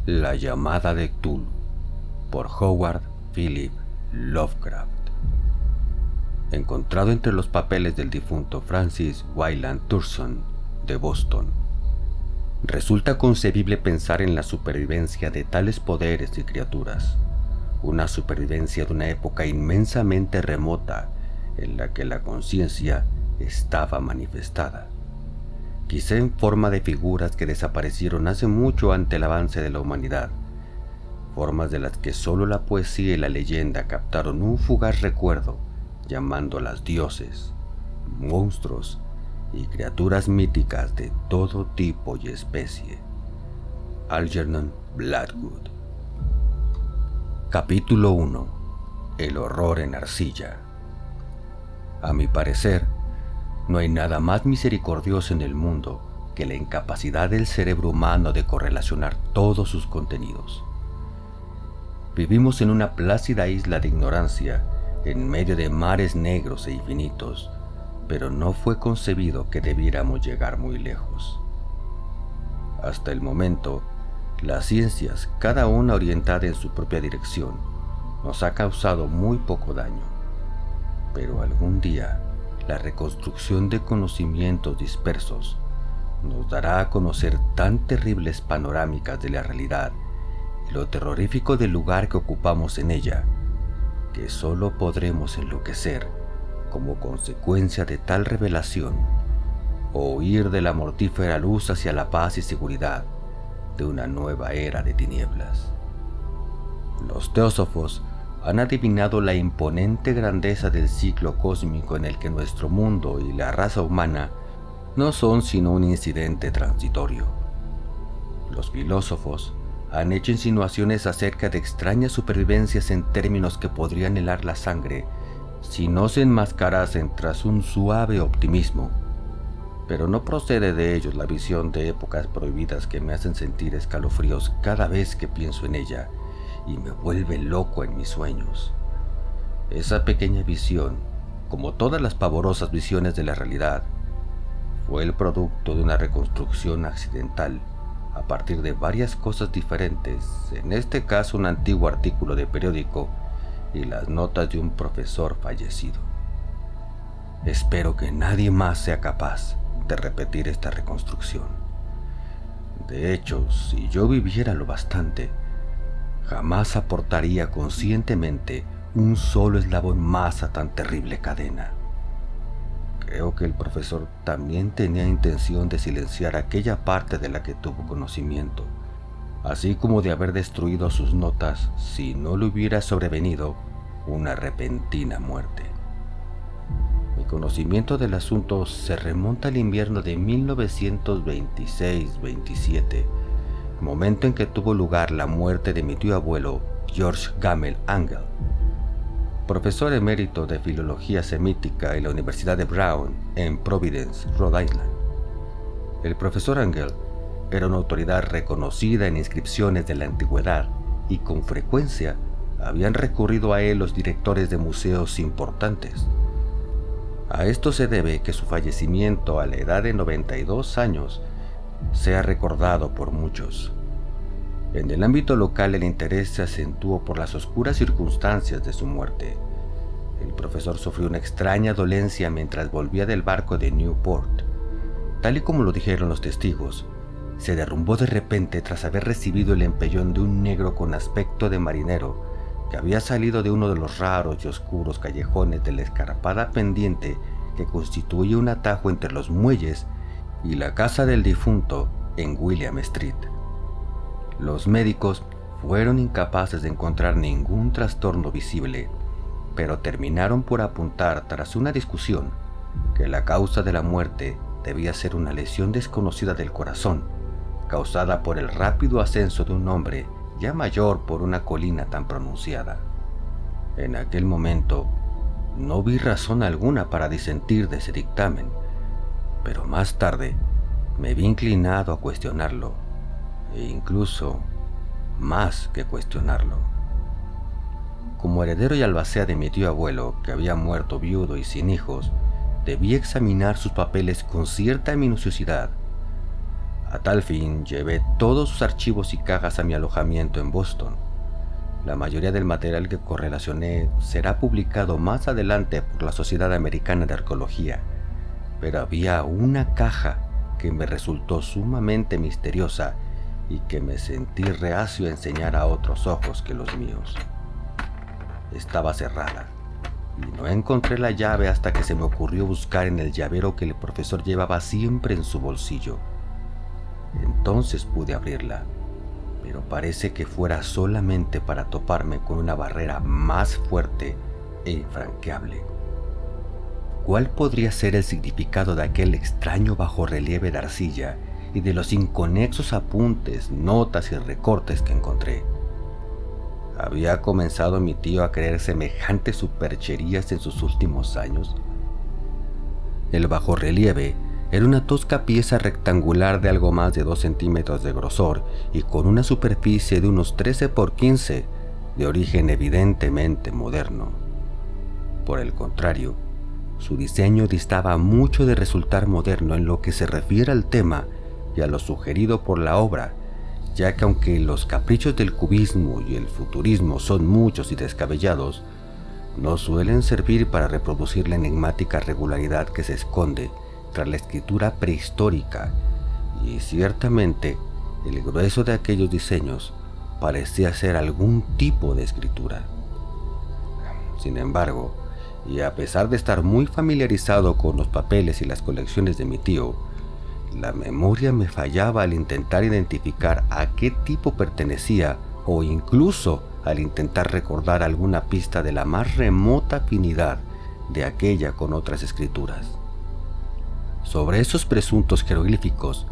La llamada de Cthulhu, por Howard Philip Lovecraft. Encontrado entre los papeles del difunto Francis Wayland Thurston de Boston, resulta concebible pensar en la supervivencia de tales poderes y criaturas, una supervivencia de una época inmensamente remota en la que la conciencia estaba manifestada, quizá en forma de figuras que desaparecieron hace mucho ante el avance de la humanidad, formas de las que solo la poesía y la leyenda captaron un fugaz recuerdo, llamándolas dioses, monstruos y criaturas míticas de todo tipo y especie. Algernon Blackwood. Capítulo 1. El horror en arcilla. A mi parecer, no hay nada más misericordioso en el mundo que la incapacidad del cerebro humano de correlacionar todos sus contenidos. Vivimos en una plácida isla de ignorancia, en medio de mares negros e infinitos, pero no fue concebido que debiéramos llegar muy lejos. Hasta el momento, las ciencias, cada una orientada en su propia dirección, nos ha causado muy poco daño, pero algún día, la reconstrucción de conocimientos dispersos nos dará a conocer tan terribles panorámicas de la realidad y lo terrorífico del lugar que ocupamos en ella, que solo podremos enloquecer como consecuencia de tal revelación o huir de la mortífera luz hacia la paz y seguridad de una nueva era de tinieblas. Los teósofos han adivinado la imponente grandeza del ciclo cósmico en el que nuestro mundo y la raza humana no son sino un incidente transitorio. Los filósofos han hecho insinuaciones acerca de extrañas supervivencias en términos que podrían helar la sangre si no se enmascarasen tras un suave optimismo, pero no procede de ellos la visión de épocas prohibidas que me hacen sentir escalofríos cada vez que pienso en ella y me vuelve loco en mis sueños. Esa pequeña visión, como todas las pavorosas visiones de la realidad, fue el producto de una reconstrucción accidental a partir de varias cosas diferentes, en este caso un antiguo artículo de periódico y las notas de un profesor fallecido. Espero que nadie más sea capaz de repetir esta reconstrucción. De hecho, si yo viviera lo bastante, jamás aportaría conscientemente un solo eslabón más a tan terrible cadena. Creo que el profesor también tenía intención de silenciar aquella parte de la que tuvo conocimiento, así como de haber destruido sus notas si no le hubiera sobrevenido una repentina muerte. Mi conocimiento del asunto se remonta al invierno de 1926-27, momento en que tuvo lugar la muerte de mi tío abuelo George Gamel Angell, profesor emérito de filología semítica en la Universidad de Brown en Providence, Rhode Island. El profesor Angell era una autoridad reconocida en inscripciones de la antigüedad y con frecuencia habían recurrido a él los directores de museos importantes. A esto se debe que su fallecimiento a la edad de 92 años sea recordado por muchos. En el ámbito local el interés se acentuó por las oscuras circunstancias de su muerte. El profesor sufrió una extraña dolencia mientras volvía del barco de Newport. Tal y como lo dijeron los testigos, se derrumbó de repente tras haber recibido el empellón de un negro con aspecto de marinero que había salido de uno de los raros y oscuros callejones de la escarpada pendiente que constituye un atajo entre los muelles y la casa del difunto en William Street. Los médicos fueron incapaces de encontrar ningún trastorno visible, pero terminaron por apuntar tras una discusión que la causa de la muerte debía ser una lesión desconocida del corazón, causada por el rápido ascenso de un hombre ya mayor por una colina tan pronunciada. En aquel momento no vi razón alguna para disentir de ese dictamen, pero más tarde me vi inclinado a cuestionarlo, e incluso más que cuestionarlo. Como heredero y albacea de mi tío abuelo, que había muerto viudo y sin hijos, debí examinar sus papeles con cierta minuciosidad. A tal fin, llevé todos sus archivos y cajas a mi alojamiento en Boston. La mayoría del material que correlacioné será publicado más adelante por la Sociedad Americana de Arqueología, pero había una caja que me resultó sumamente misteriosa y que me sentí reacio a enseñar a otros ojos que los míos. Estaba cerrada y no encontré la llave hasta que se me ocurrió buscar en el llavero que el profesor llevaba siempre en su bolsillo. Entonces pude abrirla, pero parece que fuera solamente para toparme con una barrera más fuerte e infranqueable. ¿Cuál podría ser el significado de aquel extraño bajorrelieve de arcilla y de los inconexos apuntes, notas y recortes que encontré? ¿Había comenzado mi tío a creer semejantes supercherías en sus últimos años? El bajorrelieve era una tosca pieza rectangular de algo más de 2 centímetros de grosor y con una superficie de unos 13 por 15, de origen evidentemente moderno. Por el contrario, su diseño distaba mucho de resultar moderno en lo que se refiere al tema y a lo sugerido por la obra, ya que aunque los caprichos del cubismo y el futurismo son muchos y descabellados, no suelen servir para reproducir la enigmática regularidad que se esconde tras la escritura prehistórica, y ciertamente el grueso de aquellos diseños parecía ser algún tipo de escritura. Sin embargo, y a pesar de estar muy familiarizado con los papeles y las colecciones de mi tío, la memoria me fallaba al intentar identificar a qué tipo pertenecía o incluso al intentar recordar alguna pista de la más remota afinidad de aquella con otras escrituras. Sobre esos presuntos jeroglíficos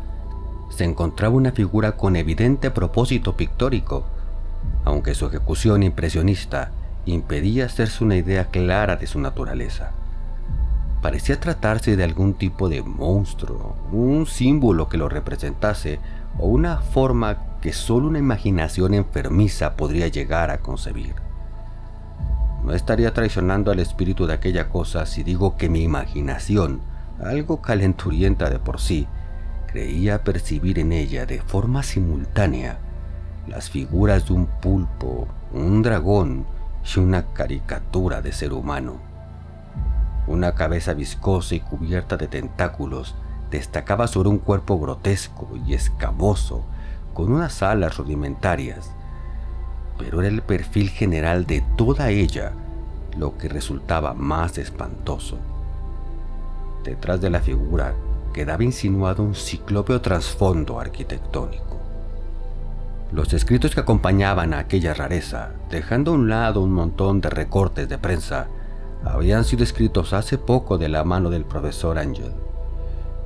se encontraba una figura con evidente propósito pictórico, aunque su ejecución impresionista impedía hacerse una idea clara de su naturaleza. Parecía tratarse de algún tipo de monstruo, un símbolo que lo representase o una forma que solo una imaginación enfermiza podría llegar a concebir. No estaría traicionando al espíritu de aquella cosa si digo que mi imaginación, algo calenturienta de por sí, creía percibir en ella de forma simultánea las figuras de un pulpo, un dragón y una caricatura de ser humano. Una cabeza viscosa y cubierta de tentáculos destacaba sobre un cuerpo grotesco y escamoso, con unas alas rudimentarias, pero era el perfil general de toda ella lo que resultaba más espantoso. Detrás de la figura quedaba insinuado un ciclópeo trasfondo arquitectónico. Los escritos que acompañaban a aquella rareza, dejando a un lado un montón de recortes de prensa, habían sido escritos hace poco de la mano del profesor Angel,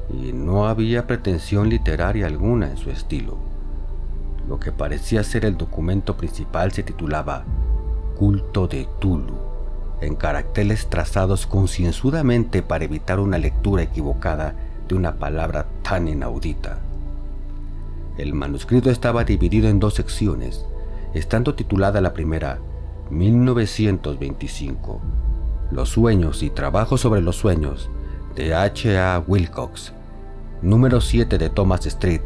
y no había pretensión literaria alguna en su estilo. Lo que parecía ser el documento principal se titulaba Culto de Tulu, en caracteres trazados concienzudamente para evitar una lectura equivocada de una palabra tan inaudita. El manuscrito estaba dividido en 2 secciones, estando titulada la primera 1925, Los sueños y trabajo sobre los sueños, de H.A. Wilcox, número 7 de Thomas Street,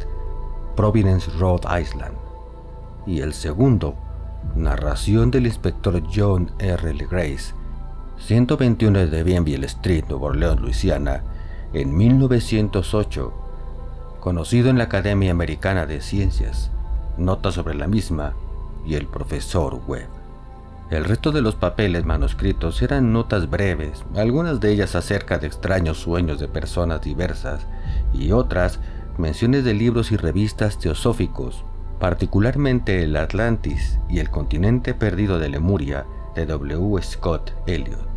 Providence, Rhode Island, y el segundo, narración del inspector John R. Legrace, 121 de Bienville Street, Nueva Orleans, Luisiana, en 1908, conocido en la Academia Americana de Ciencias, notas sobre la misma y el profesor Webb. El resto de los papeles manuscritos eran notas breves, algunas de ellas acerca de extraños sueños de personas diversas y otras menciones de libros y revistas teosóficos, particularmente el Atlantis y el continente perdido de Lemuria de W. Scott Elliot.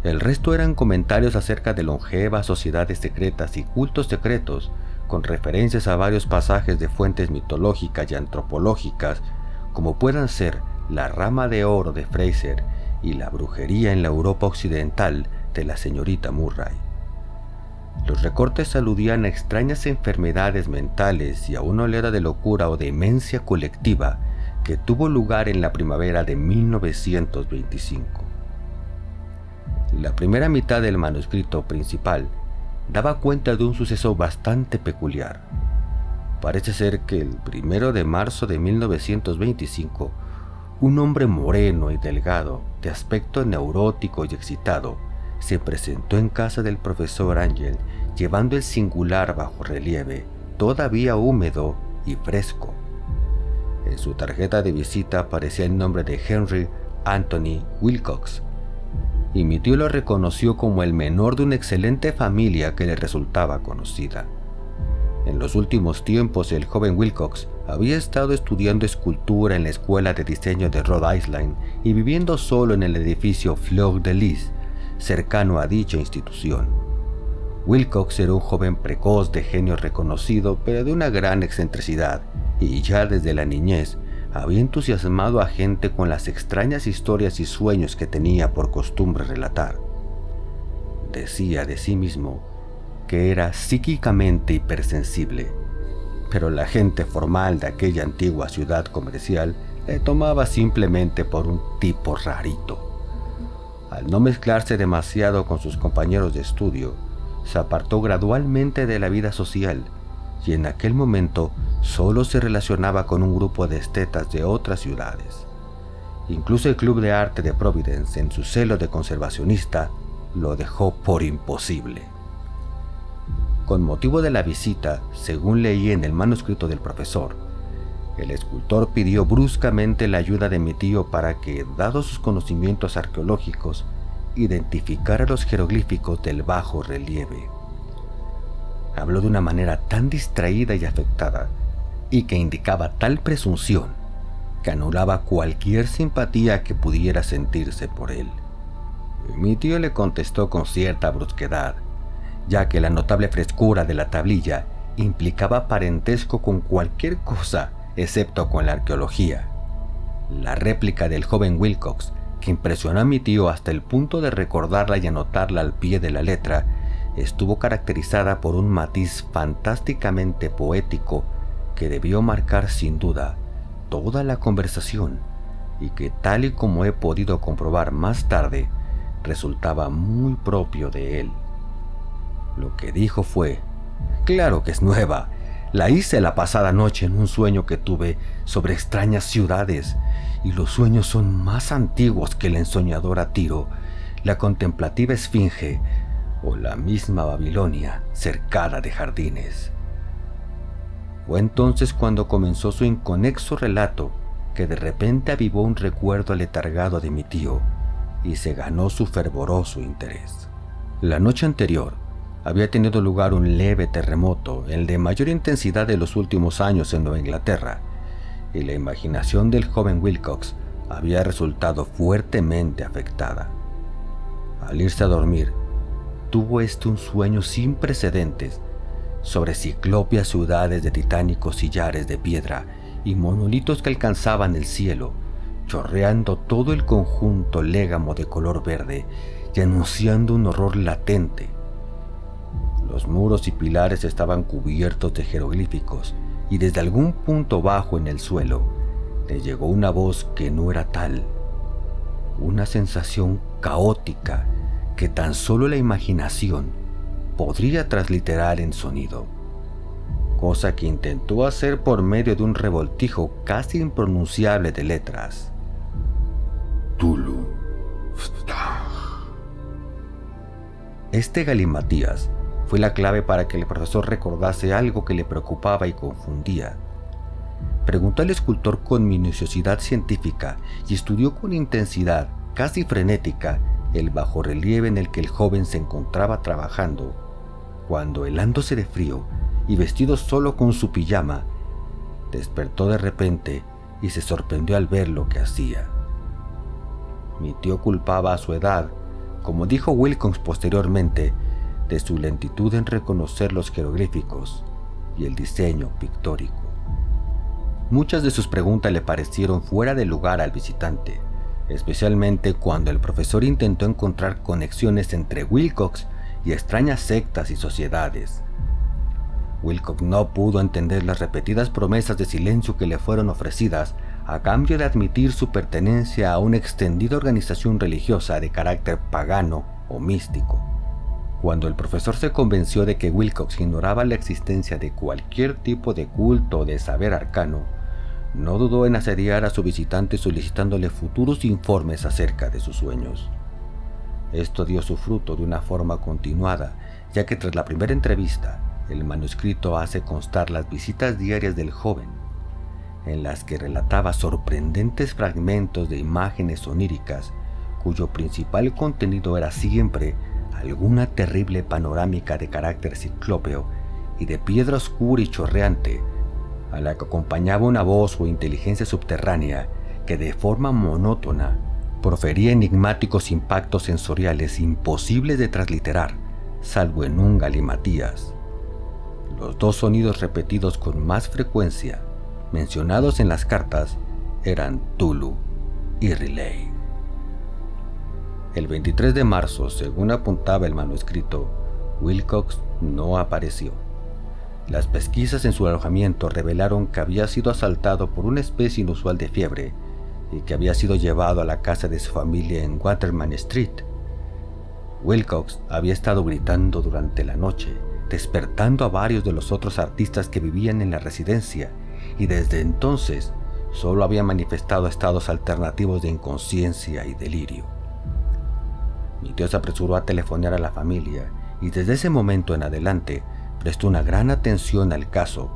El resto eran comentarios acerca de longevas sociedades secretas y cultos secretos, con referencias a varios pasajes de fuentes mitológicas y antropológicas, como puedan ser la rama de oro de Fraser y la brujería en la Europa occidental de la señorita Murray. Los recortes aludían a extrañas enfermedades mentales y a una oleada de locura o demencia colectiva que tuvo lugar en la primavera de 1925. La primera mitad del manuscrito principal daba cuenta de un suceso bastante peculiar. Parece ser que el 1 de marzo de 1925, un hombre moreno y delgado, de aspecto neurótico y excitado, se presentó en casa del profesor Angel llevando el singular bajorrelieve, todavía húmedo y fresco. En su tarjeta de visita aparecía el nombre de Henry Anthony Wilcox, y mi tío lo reconoció como el menor de una excelente familia que le resultaba conocida. En los últimos tiempos, el joven Wilcox había estado estudiando escultura en la escuela de diseño de Rhode Island y viviendo solo en el edificio Fleur de Lis, cercano a dicha institución. Wilcox era un joven precoz de genio reconocido, pero de una gran excentricidad, y ya desde la niñez había entusiasmado a gente con las extrañas historias y sueños que tenía por costumbre relatar. Decía de sí mismo que era psíquicamente hipersensible, pero la gente formal de aquella antigua ciudad comercial le tomaba simplemente por un tipo rarito. Al no mezclarse demasiado con sus compañeros de estudio, se apartó gradualmente de la vida social y en aquel momento solo se relacionaba con un grupo de estetas de otras ciudades. Incluso el Club de Arte de Providence, en su celo de conservacionista, lo dejó por imposible. Con motivo de la visita, según leí en el manuscrito del profesor, el escultor pidió bruscamente la ayuda de mi tío para que, dados sus conocimientos arqueológicos, identificara los jeroglíficos del bajo relieve. Habló de una manera tan distraída y afectada, y que indicaba tal presunción, que anulaba cualquier simpatía que pudiera sentirse por él. Mi tío le contestó con cierta brusquedad, ya que la notable frescura de la tablilla implicaba parentesco con cualquier cosa excepto con la arqueología. La réplica del joven Wilcox, que impresionó a mi tío hasta el punto de recordarla y anotarla al pie de la letra, estuvo caracterizada por un matiz fantásticamente poético que debió marcar sin duda toda la conversación y que, tal y como he podido comprobar más tarde, resultaba muy propio de él. Lo que dijo fue: «Claro que es nueva. La hice la pasada noche en un sueño que tuve sobre extrañas ciudades, y los sueños son más antiguos que el ensoñadora Tiro, la contemplativa Esfinge o la misma Babilonia cercada de jardines». Fue entonces cuando comenzó su inconexo relato que de repente avivó un recuerdo aletargado de mi tío y se ganó su fervoroso interés. La noche anterior había tenido lugar un leve terremoto, el de mayor intensidad de los últimos años en Nueva Inglaterra, y la imaginación del joven Wilcox había resultado fuertemente afectada. Al irse a dormir, tuvo un sueño sin precedentes sobre ciclópeas ciudades de titánicos sillares de piedra y monolitos que alcanzaban el cielo, chorreando todo el conjunto légamo de color verde y anunciando un horror latente. Los muros y pilares estaban cubiertos de jeroglíficos y desde algún punto bajo en el suelo le llegó una voz que no era tal, una sensación caótica que tan solo la imaginación podría transliterar en sonido, cosa que intentó hacer por medio de un revoltijo casi impronunciable de letras. Tulu. Este galimatías fue la clave para que el profesor recordase algo que le preocupaba y confundía. Preguntó al escultor con minuciosidad científica y estudió con intensidad casi frenética el bajorrelieve en el que el joven se encontraba trabajando, cuando, helándose de frío y vestido solo con su pijama, despertó de repente y se sorprendió al ver lo que hacía. Mi tío culpaba a su edad, como dijo Wilcox posteriormente, de su lentitud en reconocer los jeroglíficos y el diseño pictórico. Muchas de sus preguntas le parecieron fuera de lugar al visitante, especialmente cuando el profesor intentó encontrar conexiones entre Wilcox y extrañas sectas y sociedades. Wilcox no pudo entender las repetidas promesas de silencio que le fueron ofrecidas a cambio de admitir su pertenencia a una extendida organización religiosa de carácter pagano o místico. Cuando el profesor se convenció de que Wilcox ignoraba la existencia de cualquier tipo de culto o de saber arcano, no dudó en asediar a su visitante solicitándole futuros informes acerca de sus sueños. Esto dio su fruto de una forma continuada, ya que tras la primera entrevista, el manuscrito hace constar las visitas diarias del joven, en las que relataba sorprendentes fragmentos de imágenes oníricas, cuyo principal contenido era siempre alguna terrible panorámica de carácter ciclópeo y de piedra oscura y chorreante, a la que acompañaba una voz o inteligencia subterránea que de forma monótona profería enigmáticos impactos sensoriales imposibles de transliterar, salvo en un galimatías. Los dos sonidos repetidos con más frecuencia, mencionados en las cartas, eran Tulu y Relay. El 23 de marzo, según apuntaba el manuscrito, Wilcox no apareció. Las pesquisas en su alojamiento revelaron que había sido asaltado por una especie inusual de fiebre y que había sido llevado a la casa de su familia en Waterman Street. Wilcox había estado gritando durante la noche, despertando a varios de los otros artistas que vivían en la residencia, y desde entonces solo había manifestado estados alternativos de inconsciencia y delirio. Mi tío se apresuró a telefonear a la familia y desde ese momento en adelante prestó una gran atención al caso,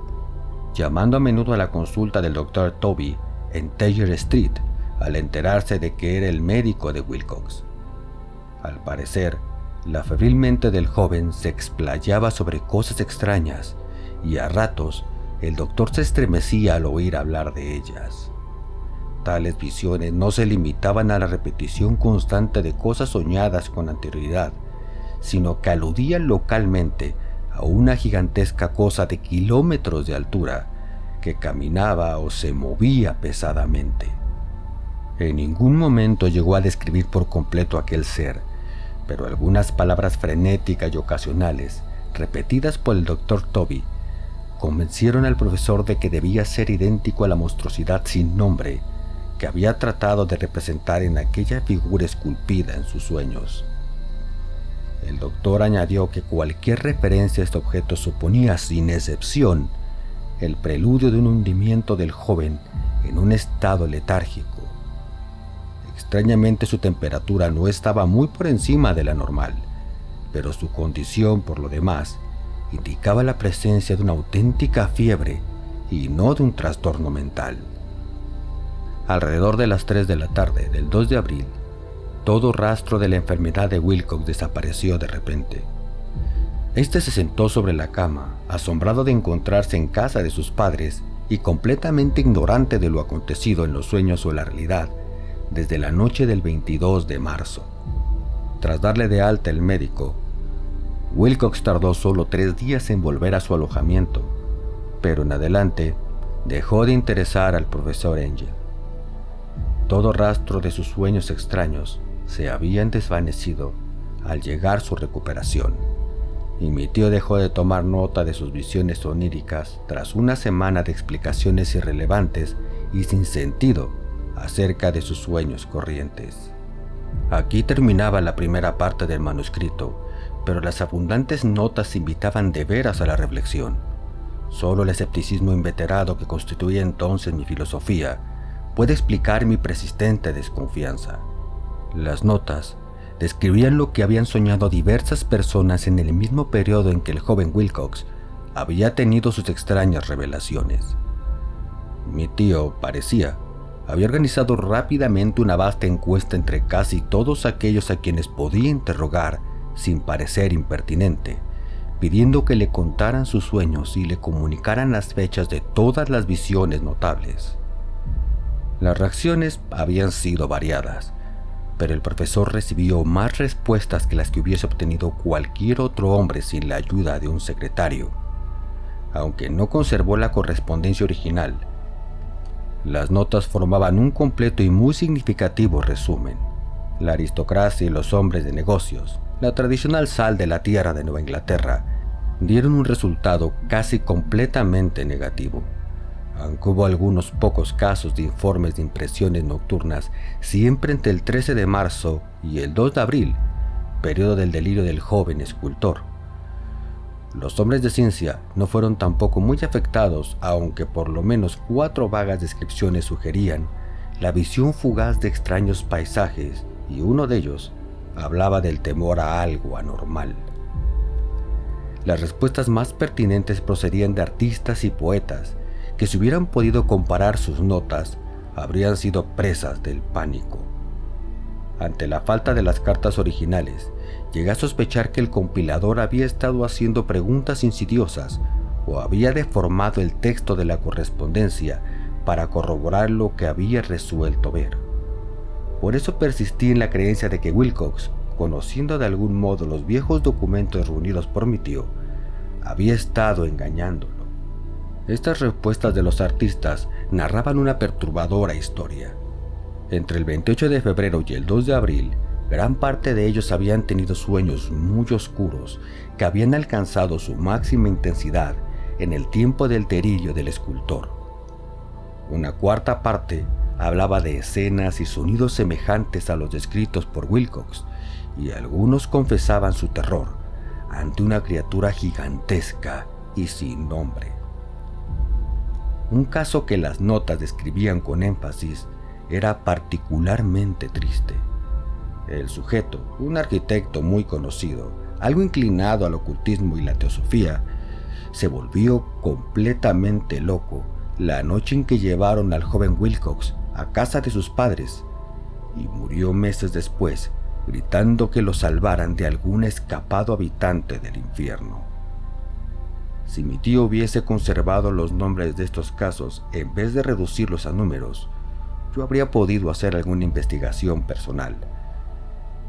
llamando a menudo a la consulta del Dr. Toby en Thayer Street al enterarse de que era el médico de Wilcox. Al parecer, la febril mente del joven se explayaba sobre cosas extrañas y a ratos el doctor se estremecía al oír hablar de ellas. Tales visiones no se limitaban a la repetición constante de cosas soñadas con anterioridad, sino que aludían localmente a una gigantesca cosa de kilómetros de altura que caminaba o se movía pesadamente. En ningún momento llegó a describir por completo aquel ser, pero algunas palabras frenéticas y ocasionales, repetidas por el Dr. Toby, convencieron al profesor de que debía ser idéntico a la monstruosidad sin nombre que había tratado de representar en aquella figura esculpida en sus sueños. El doctor añadió que cualquier referencia a este objeto suponía, sin excepción, el preludio de un hundimiento del joven en un estado letárgico. Extrañamente su temperatura no estaba muy por encima de la normal, pero su condición, por lo demás, indicaba la presencia de una auténtica fiebre y no de un trastorno mental. Alrededor de las 3 de la tarde del 2 de abril, todo rastro de la enfermedad de Wilcox desapareció de repente. Este se sentó sobre la cama, asombrado de encontrarse en casa de sus padres y completamente ignorante de lo acontecido en los sueños o la realidad desde la noche del 22 de marzo. Tras darle de alta el médico, Wilcox tardó solo 3 días en volver a su alojamiento, pero en adelante dejó de interesar al profesor Angel. Todo rastro de sus sueños extraños se habían desvanecido al llegar su recuperación, y mi tío dejó de tomar nota de sus visiones oníricas tras una semana de explicaciones irrelevantes y sin sentido acerca de sus sueños corrientes. Aquí terminaba la primera parte del manuscrito, pero las abundantes notas invitaban de veras a la reflexión. Solo el escepticismo inveterado que constituía entonces mi filosofía puede explicar mi persistente desconfianza. Las notas describían lo que habían soñado diversas personas en el mismo periodo en que el joven Wilcox había tenido sus extrañas revelaciones. Mi tío, parecía, había organizado rápidamente una vasta encuesta entre casi todos aquellos a quienes podía interrogar sin parecer impertinente, pidiendo que le contaran sus sueños y le comunicaran las fechas de todas las visiones notables. Las reacciones habían sido variadas, pero el profesor recibió más respuestas que las que hubiese obtenido cualquier otro hombre sin la ayuda de un secretario. Aunque no conservó la correspondencia original, las notas formaban un completo y muy significativo resumen. La aristocracia y los hombres de negocios, la tradicional sal de la tierra de Nueva Inglaterra, dieron un resultado casi completamente negativo. Aunque hubo algunos pocos casos de informes de impresiones nocturnas siempre entre el 13 de marzo y el 2 de abril, periodo del delirio del joven escultor. Los hombres de ciencia no fueron tampoco muy afectados, aunque por lo menos 4 vagas descripciones sugerían la visión fugaz de extraños paisajes, y uno de ellos hablaba del temor a algo anormal. Las respuestas más pertinentes procedían de artistas y poetas que, si hubieran podido comparar sus notas, habrían sido presas del pánico. Ante la falta de las cartas originales, llegué a sospechar que el compilador había estado haciendo preguntas insidiosas o había deformado el texto de la correspondencia para corroborar lo que había resuelto ver. Por eso persistí en la creencia de que Wilcox, conociendo de algún modo los viejos documentos reunidos por mi tío, había estado engañándolo. Estas respuestas de los artistas narraban una perturbadora historia. Entre el 28 de febrero y el 2 de abril, gran parte de ellos habían tenido sueños muy oscuros que habían alcanzado su máxima intensidad en el tiempo del delirio del escultor. Una cuarta parte hablaba de escenas y sonidos semejantes a los descritos por Wilcox, y algunos confesaban su terror ante una criatura gigantesca y sin nombre. Un caso que las notas describían con énfasis era particularmente triste. El sujeto, un arquitecto muy conocido, algo inclinado al ocultismo y la teosofía, se volvió completamente loco la noche en que llevaron al joven Wilcox a casa de sus padres, y murió meses después gritando que lo salvaran de algún escapado habitante del infierno. Si mi tío hubiese conservado los nombres de estos casos en vez de reducirlos a números, yo habría podido hacer alguna investigación personal.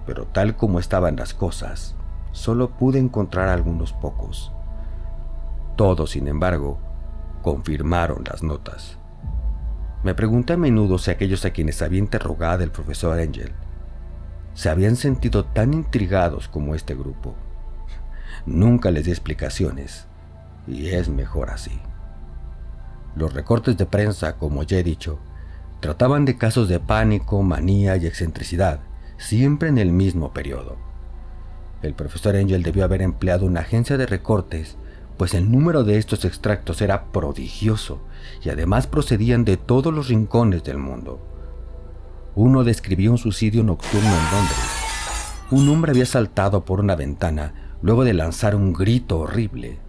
Pero tal como estaban las cosas, solo pude encontrar algunos pocos. Todos, sin embargo, confirmaron las notas. Me pregunté a menudo si aquellos a quienes había interrogado el profesor Engel se habían sentido tan intrigados como este grupo. Nunca les di explicaciones, y es mejor así. Los recortes de prensa, como ya he dicho, trataban de casos de pánico, manía y excentricidad, siempre en el mismo periodo. El profesor Engel debió haber empleado una agencia de recortes, pues el número de estos extractos era prodigioso y además procedían de todos los rincones del mundo. Uno describió un suicidio nocturno en Londres. Un hombre había saltado por una ventana luego de lanzar un grito horrible.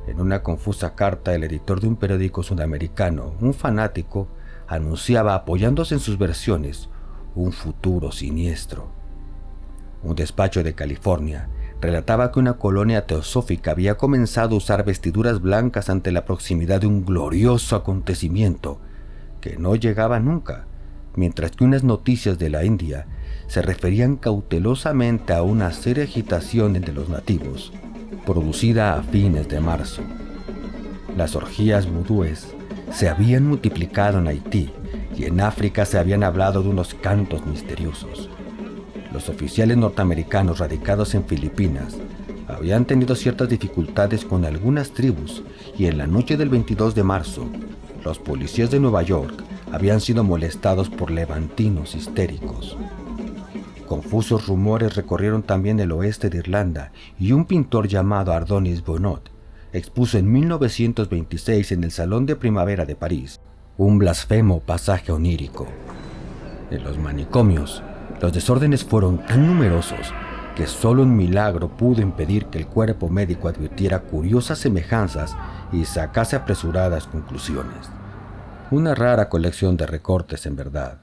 En una confusa carta, el editor de un periódico sudamericano, un fanático, anunciaba, apoyándose en sus versiones, un futuro siniestro. Un despacho de California relataba que una colonia teosófica había comenzado a usar vestiduras blancas ante la proximidad de un glorioso acontecimiento que no llegaba nunca, mientras que unas noticias de la India se referían cautelosamente a una seria agitación entre los nativos, producida a fines de marzo. Las orgías vudúes se habían multiplicado en Haití y en África se habían hablado de unos cantos misteriosos. Los oficiales norteamericanos radicados en Filipinas habían tenido ciertas dificultades con algunas tribus y en la noche del 22 de marzo, los policías de Nueva York habían sido molestados por levantinos histéricos. Confusos rumores recorrieron también el oeste de Irlanda y un pintor llamado Ardonis Bonnot expuso en 1926 en el Salón de Primavera de París un blasfemo pasaje onírico. En los manicomios, los desórdenes fueron tan numerosos que solo un milagro pudo impedir que el cuerpo médico advirtiera curiosas semejanzas y sacase apresuradas conclusiones. Una rara colección de recortes, en verdad.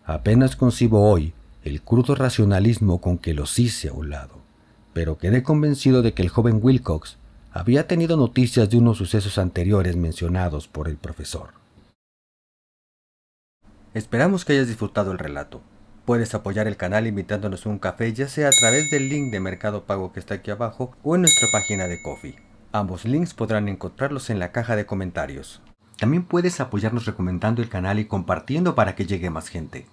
Apenas concibo hoy el crudo racionalismo con que los hice a un lado, pero quedé convencido de que el joven Wilcox había tenido noticias de unos sucesos anteriores mencionados por el profesor. Esperamos que hayas disfrutado el relato. Puedes apoyar el canal invitándonos a un café, ya sea a través del link de Mercado Pago que está aquí abajo o en nuestra página de Ko-fi. Ambos links podrán encontrarlos en la caja de comentarios. También puedes apoyarnos recomendando el canal y compartiendo para que llegue más gente.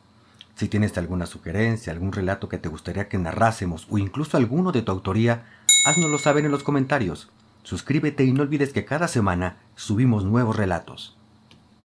Si tienes alguna sugerencia, algún relato que te gustaría que narrásemos o incluso alguno de tu autoría, háznoslo saber en los comentarios. Suscríbete y no olvides que cada semana subimos nuevos relatos.